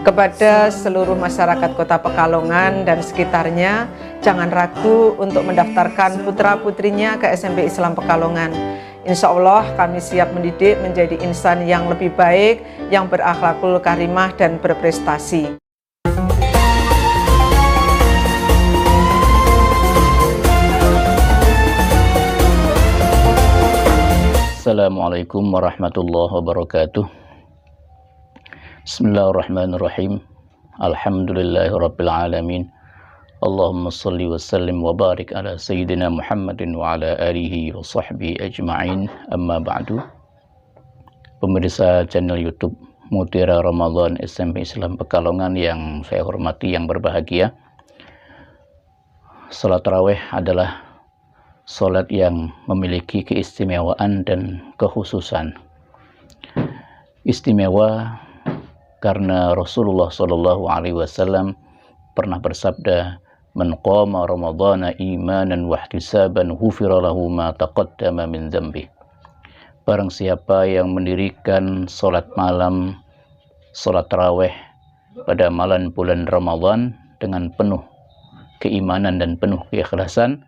Kepada seluruh masyarakat Kota Pekalongan dan sekitarnya, jangan ragu untuk mendaftarkan putra-putrinya ke SMP Islam Pekalongan. Insya Allah kami siap mendidik menjadi insan yang lebih baik, yang berakhlakul karimah dan berprestasi. Assalamualaikum warahmatullahi wabarakatuh. Bismillahirrahmanirrahim. Alhamdulillahirabbil alamin. Allahumma shalli wa sallim wa barik ala sayyidina Muhammadin wa ala alihi wa sahbihi ajma'in. Amma ba'du. Pemirsa channel YouTube Mutiara Ramadan SMP Islam Pekalongan yang saya hormati, yang berbahagia. Salat tarawih adalah salat yang memiliki keistimewaan dan kekhususan. Istimewa karena Rasulullah SAW pernah bersabda, "Man qama Ramadhana imanan wa ihtisaban ghufira lahu ma taqaddama min dzambi." Barang siapa yang mendirikan salat malam, salat tarawih pada malam bulan Ramadan dengan penuh keimanan dan penuh keikhlasan,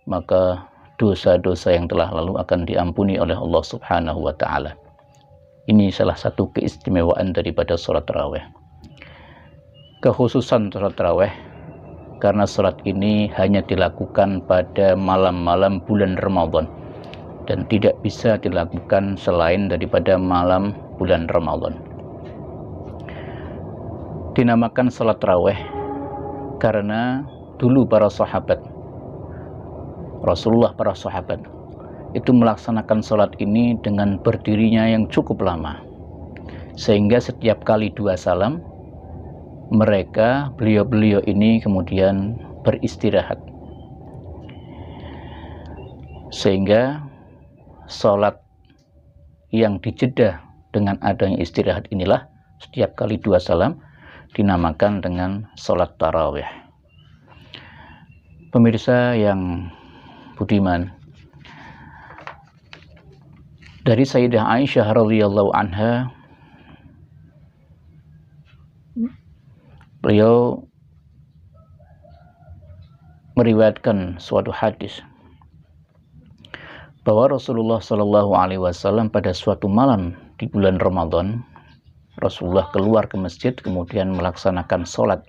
maka dosa-dosa yang telah lalu akan diampuni oleh Allah Subhanahu wa taala. Ini salah satu keistimewaan daripada salat tarawih. Kekhususan salat tarawih karena salat ini hanya dilakukan pada malam-malam bulan Ramadan dan tidak bisa dilakukan selain daripada malam bulan Ramadan. Dinamakan salat tarawih karena dulu para sahabat Rasulullah, para sahabat itu melaksanakan sholat ini dengan berdirinya yang cukup lama, sehingga setiap kali 2 salam beliau ini kemudian beristirahat, sehingga sholat yang dijeda dengan adanya istirahat inilah setiap kali 2 salam dinamakan dengan sholat tarawih. Pemirsa yang budiman, dari Sayyidah Aisyah radhiyallahu anha, beliau meriwayatkan suatu hadis bahwa Rasulullah SAW pada suatu malam di bulan Ramadan, Rasulullah keluar ke masjid kemudian melaksanakan sholat.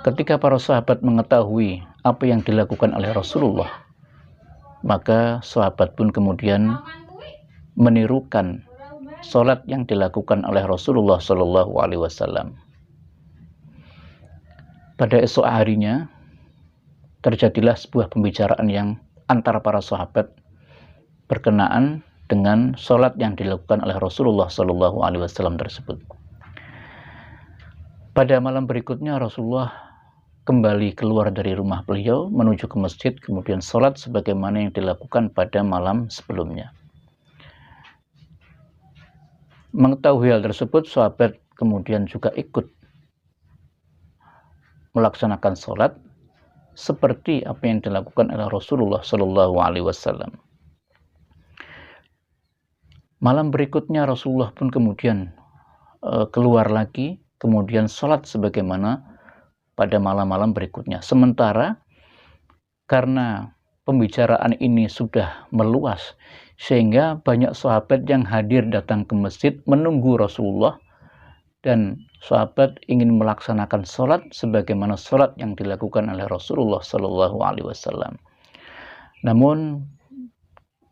Ketika para sahabat mengetahui apa yang dilakukan oleh Rasulullah, maka sahabat pun kemudian menirukan sholat yang dilakukan oleh Rasulullah SAW. Pada esok harinya terjadilah sebuah pembicaraan yang antara para sahabat berkenaan dengan sholat yang dilakukan oleh Rasulullah SAW tersebut. Pada malam berikutnya Rasulullah kembali keluar dari rumah beliau menuju ke masjid, kemudian sholat sebagaimana yang dilakukan pada malam sebelumnya. Mengetahui hal tersebut, sahabat kemudian juga ikut melaksanakan sholat seperti apa yang dilakukan oleh Rasulullah SAW. Malam berikutnya Rasulullah pun kemudian keluar lagi, kemudian sholat sebagaimana pada malam-malam berikutnya. Sementara karena pembicaraan ini sudah meluas, sehingga banyak sahabat yang hadir datang ke masjid menunggu Rasulullah, dan sahabat ingin melaksanakan sholat sebagaimana sholat yang dilakukan oleh Rasulullah SAW. Namun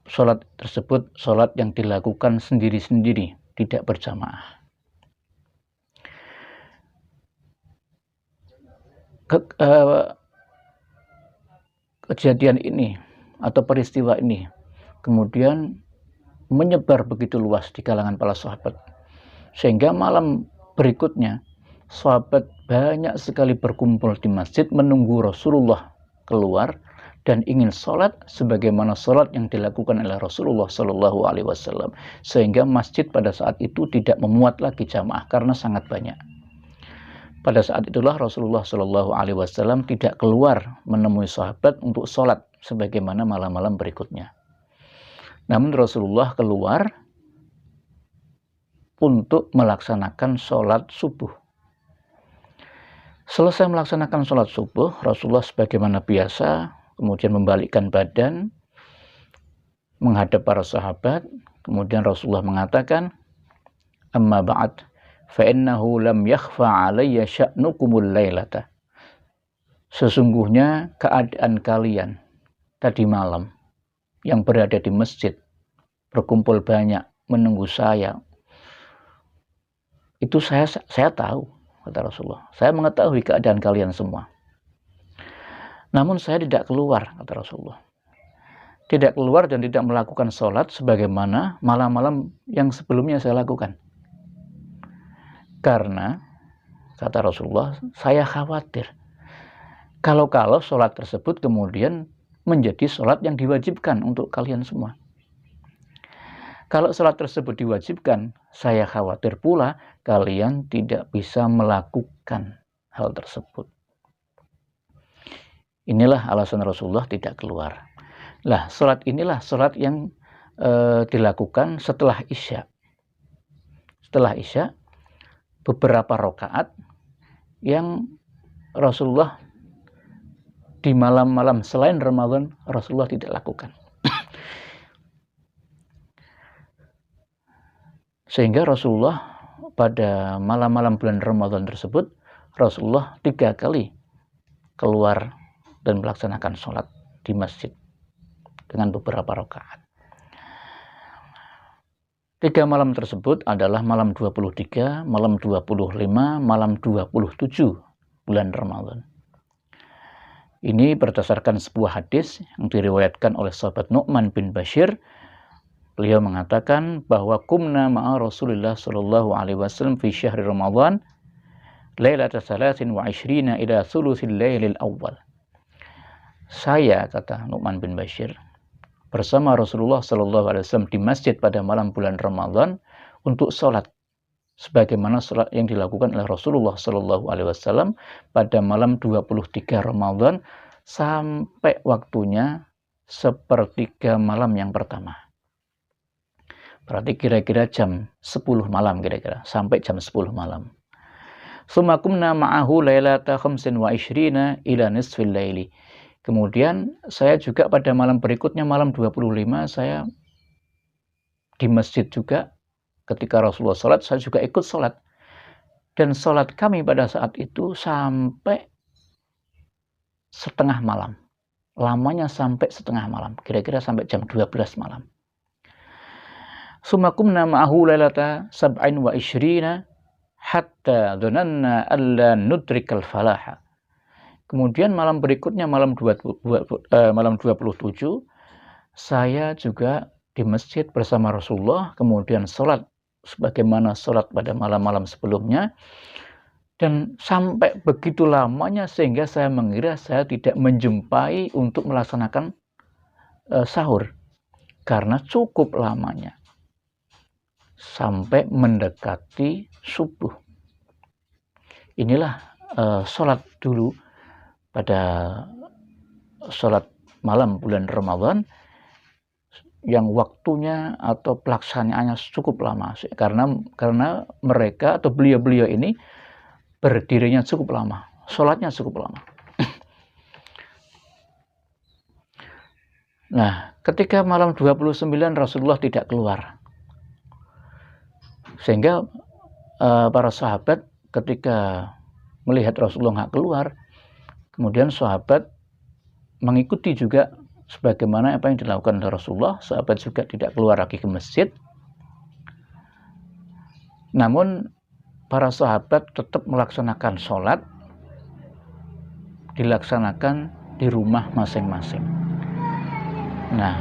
sholat tersebut sholat yang dilakukan sendiri-sendiri, tidak berjamaah. Kejadian ini atau peristiwa ini kemudian menyebar begitu luas di kalangan para sahabat, sehingga malam berikutnya sahabat banyak sekali berkumpul di masjid menunggu Rasulullah keluar dan ingin sholat sebagaimana sholat yang dilakukan oleh Rasulullah SAW, sehingga masjid pada saat itu tidak memuat lagi jamaah karena sangat banyak. Pada saat itulah Rasulullah SAW tidak keluar menemui sahabat untuk sholat sebagaimana malam-malam berikutnya. Namun Rasulullah keluar untuk melaksanakan sholat subuh. Selesai melaksanakan sholat subuh, Rasulullah sebagaimana biasa kemudian membalikkan badan menghadap para sahabat. Kemudian Rasulullah mengatakan, amma ba'd fa innahu lam yakhfa alayya sya'nukumul lailata. Sesungguhnya keadaan kalian tadi malam yang berada di masjid berkumpul banyak menunggu saya, itu saya tahu, kata Rasulullah. Saya mengetahui keadaan kalian semua. Namun saya tidak keluar, kata Rasulullah. Tidak keluar dan tidak melakukan sholat sebagaimana malam-malam yang sebelumnya saya lakukan. Karena, kata Rasulullah, saya khawatir kalau sholat tersebut kemudian menjadi sholat yang diwajibkan untuk kalian semua. Kalau sholat tersebut diwajibkan, saya khawatir pula kalian tidak bisa melakukan hal tersebut. Inilah alasan Rasulullah tidak keluar. Lah, sholat inilah sholat yang dilakukan setelah Isya. Setelah Isya, beberapa rakaat yang Rasulullah di malam-malam selain Ramadan, Rasulullah tidak lakukan. Sehingga Rasulullah pada malam-malam bulan Ramadan tersebut, Rasulullah 3 kali keluar dan melaksanakan sholat di masjid dengan beberapa rakaat. 3 malam tersebut adalah malam 23, malam 25, malam 27 bulan Ramadan. Ini berdasarkan sebuah hadis yang diriwayatkan oleh sahabat Nu'man bin Bashir. Beliau mengatakan bahwa kumna ma'a Rasulullah sallallahu alaihi wasallam fi syahri Ramadan lailata 23 ila thuluthil lailil awal. Saya, kata Nu'man bin Bashir, bersama Rasulullah sallallahu alaihi wasallam di masjid pada malam bulan Ramadan untuk sholat sebagaimana sholat yang dilakukan oleh Rasulullah sallallahu alaihi wasallam pada malam 23 Ramadan sampai waktunya sepertiga malam yang pertama. Berarti kira-kira jam 10 malam sampai jam 10 malam. Summa kumna ma'ahu lailata 25 ila nisfil laili. Kemudian saya juga pada malam berikutnya, malam 25, saya di masjid juga. Ketika Rasulullah sholat, saya juga ikut sholat. Dan sholat kami pada saat itu sampai setengah malam. Lamanya sampai setengah malam. Kira-kira sampai jam 12 malam. Summa kumna ma'ahu lailata 27 hatta dhananna alla nudrikal falaha. Kemudian malam berikutnya, malam 27, saya juga di masjid bersama Rasulullah, kemudian sholat sebagaimana sholat pada malam-malam sebelumnya, dan sampai begitu lamanya sehingga saya mengira saya tidak menjumpai untuk melaksanakan sahur, karena cukup lamanya sampai mendekati subuh. Inilah sholat dulu pada sholat malam bulan Ramadan yang waktunya atau pelaksanaannya cukup lama, karena mereka atau beliau-beliau ini berdirinya cukup lama, sholatnya cukup lama. Nah, ketika malam 29 Rasulullah tidak keluar, sehingga para sahabat ketika melihat Rasulullah nggak keluar, kemudian sahabat mengikuti juga sebagaimana apa yang dilakukan oleh Rasulullah. Sahabat juga tidak keluar lagi ke masjid. Namun para sahabat tetap melaksanakan sholat, dilaksanakan di rumah masing-masing. Nah,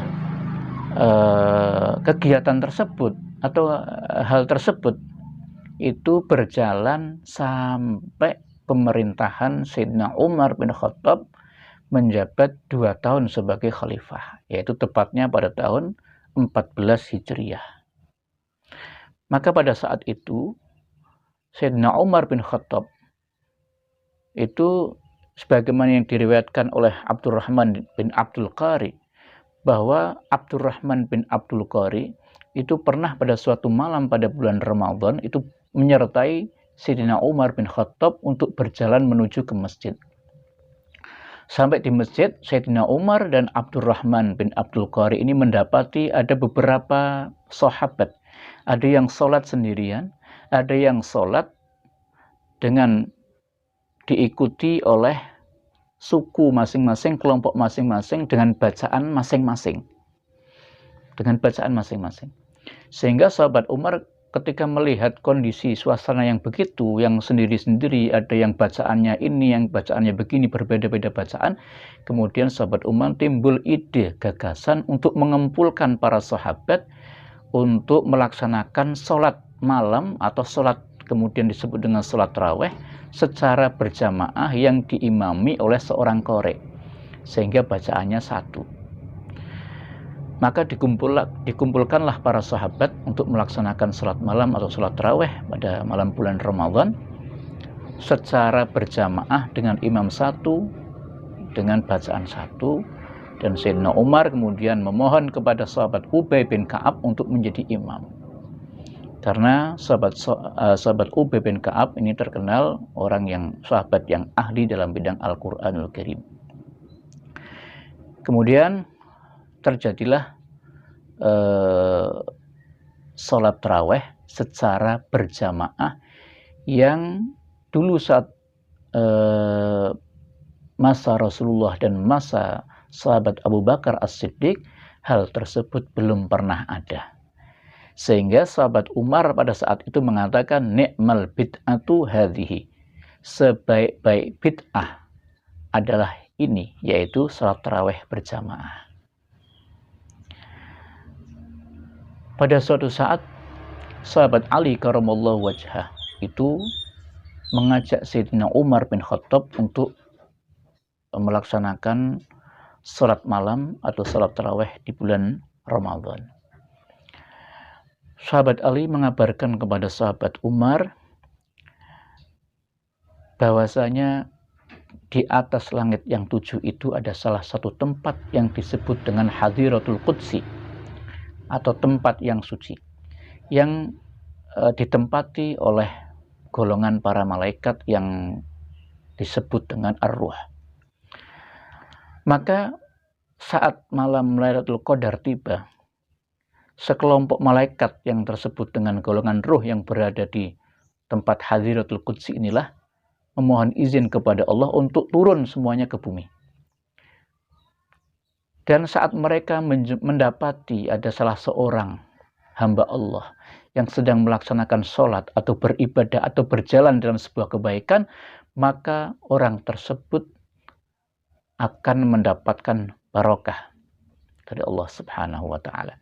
kegiatan tersebut atau hal tersebut itu berjalan sampai pemerintahan Sayyidina Umar bin Khattab menjabat 2 tahun sebagai khalifah, yaitu tepatnya pada tahun 14 Hijriah. Maka pada saat itu Sayyidina Umar bin Khattab itu sebagaimana yang diriwayatkan oleh Abdurrahman bin Abdul Qari, bahwa Abdurrahman bin Abdul Qari itu pernah pada suatu malam pada bulan Ramadan itu menyertai Sayyidina Umar bin Khattab untuk berjalan menuju ke masjid. Sampai di masjid, Sayyidina Umar dan Abdurrahman bin Abdul Qari ini mendapati ada beberapa sahabat. Ada yang sholat sendirian, ada yang sholat dengan diikuti oleh suku masing-masing, kelompok masing-masing dengan bacaan masing-masing. Sehingga sahabat Umar ketika melihat kondisi suasana yang begitu, yang sendiri-sendiri, ada yang bacaannya ini, yang bacaannya begini, berbeda-beda bacaan, kemudian sahabat Umar timbul ide, gagasan untuk mengumpulkan para sahabat untuk melaksanakan sholat malam atau sholat kemudian disebut dengan sholat tarawih secara berjamaah yang diimami oleh seorang qari, sehingga bacaannya satu. Maka dikumpulkanlah para sahabat untuk melaksanakan sholat malam atau sholat tarawih pada malam bulan Ramadan secara berjamaah dengan imam satu, dengan bacaan satu. Dan Sayyidina Umar kemudian memohon kepada sahabat Ubay bin Ka'ab untuk menjadi imam. Karena sahabat Ubay bin Ka'ab ini terkenal sahabat yang ahli dalam bidang Al-Quranul Karim. Kemudian terjadilah sholat tarawih secara berjamaah yang dulu saat masa Rasulullah dan masa sahabat Abu Bakar As-Siddiq, hal tersebut belum pernah ada. Sehingga sahabat Umar pada saat itu mengatakan, ni'mal bid'atu hadhihi, sebaik-baik bid'ah adalah ini, yaitu sholat tarawih berjamaah. Pada suatu saat sahabat Ali karramallahu wajhah itu mengajak Sayyidina Umar bin Khattab untuk melaksanakan sholat malam atau sholat tarawih di bulan Ramadan. Sahabat Ali mengabarkan kepada sahabat Umar bahwasanya di atas langit yang 7 itu ada salah satu tempat yang disebut dengan Hadiratul Qudsi atau tempat yang suci, yang ditempati oleh golongan para malaikat yang disebut dengan Ar-Ruh. Maka saat malam Lailatul Qadar tiba, sekelompok malaikat yang tersebut dengan golongan ruh yang berada di tempat Hadiratul Qudsi inilah memohon izin kepada Allah untuk turun semuanya ke bumi. Dan saat mereka mendapati ada salah seorang hamba Allah yang sedang melaksanakan sholat atau beribadah atau berjalan dalam sebuah kebaikan, maka orang tersebut akan mendapatkan barokah dari Allah Subhanahu wa Ta'ala.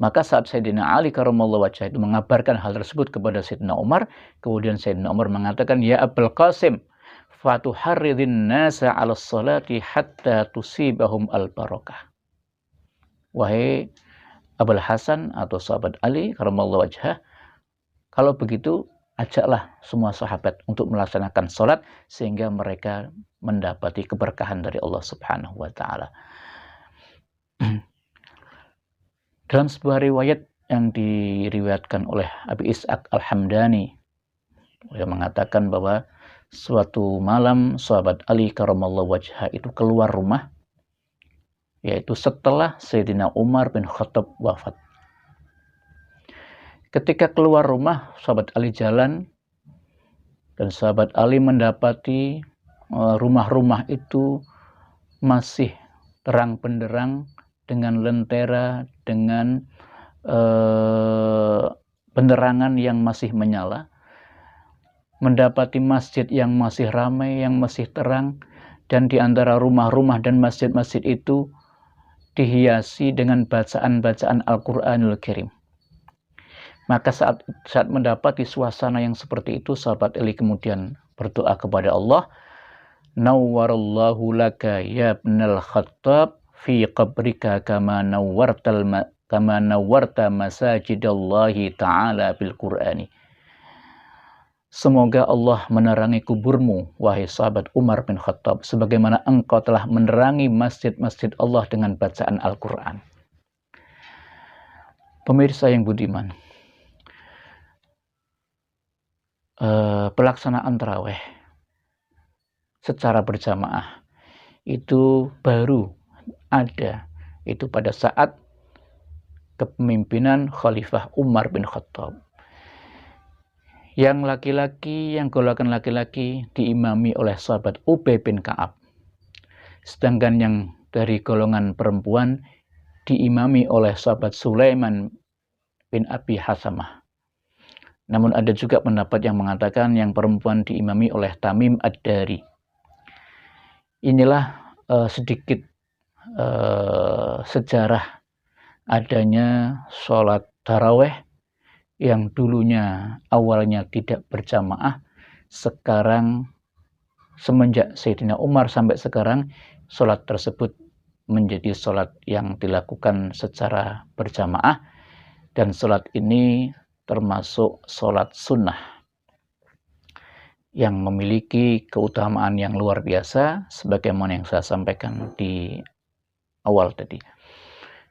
Maka saat Sayyidina Ali karramallahu wajhah itu mengabarkan hal tersebut kepada Sayyidina Umar, kemudian Sayyidina Umar mengatakan, ya Abul Qasim, fatuharridin nasa 'ala sholati hatta tusibahum al-barakah. Wahai Abul Hasan atau sahabat Ali karramallahu wajhah, kalau begitu ajaklah semua sahabat untuk melaksanakan sholat sehingga mereka mendapati keberkahan dari Allah Subhanahu wa Ta'ala. Dalam sebuah riwayat yang diriwayatkan oleh Abi Ishaq Al-Hamdani, yang mengatakan bahwa suatu malam sahabat Ali karramallahu wajhah itu keluar rumah, yaitu setelah Sayyidina Umar bin Khattab wafat. Ketika keluar rumah, sahabat Ali jalan, dan sahabat Ali mendapati rumah-rumah itu masih terang benderang dengan lentera, dengan penerangan yang masih menyala. Mendapati masjid yang masih ramai, yang masih terang, dan di antara rumah-rumah dan masjid-masjid itu dihiasi dengan bacaan-bacaan Al-Quranul Karim. Maka saat mendapati suasana yang seperti itu, sahabat Ali kemudian berdoa kepada Allah, nawwarallahu laka ya ibnal Khattab fi qabrika kama nawwarta masajidallahi ta'ala bil Qur'ani. Semoga Allah menerangi kuburmu, wahai sahabat Umar bin Khattab, sebagaimana engkau telah menerangi masjid-masjid Allah dengan bacaan Al-Quran. Pemirsa yang budiman, pelaksanaan tarawih secara berjamaah itu baru ada itu pada saat kepemimpinan Khalifah Umar bin Khattab. Yang laki-laki, yang golongan laki-laki diimami oleh sahabat Ubay bin Ka'ab. Sedangkan yang dari golongan perempuan diimami oleh sahabat Sulaiman bin Abi Hasamah. Namun ada juga pendapat yang mengatakan yang perempuan diimami oleh Tamim Ad-Dari. Inilah sedikit sejarah adanya sholat taraweh yang dulunya awalnya tidak berjamaah, sekarang semenjak Sayyidina Umar sampai sekarang sholat tersebut menjadi sholat yang dilakukan secara berjamaah, dan sholat ini termasuk sholat sunnah yang memiliki keutamaan yang luar biasa sebagaimana yang saya sampaikan di awal tadi.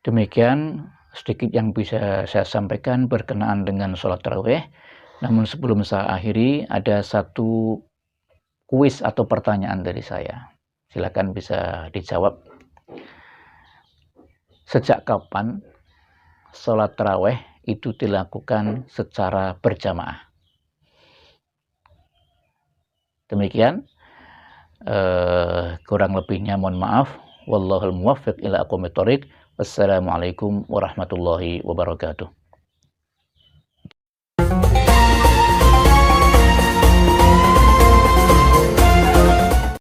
Demikian sedikit yang bisa saya sampaikan berkenaan dengan sholat tarawih. Namun sebelum saya akhiri, ada satu kuis atau pertanyaan dari saya. Silakan bisa dijawab. Sejak kapan sholat tarawih itu dilakukan secara berjamaah? Demikian, kurang lebihnya mohon maaf. Wallahul muwaffiq ila aqwamit thoriq. Wassalamualaikum warahmatullahi wabarakatuh.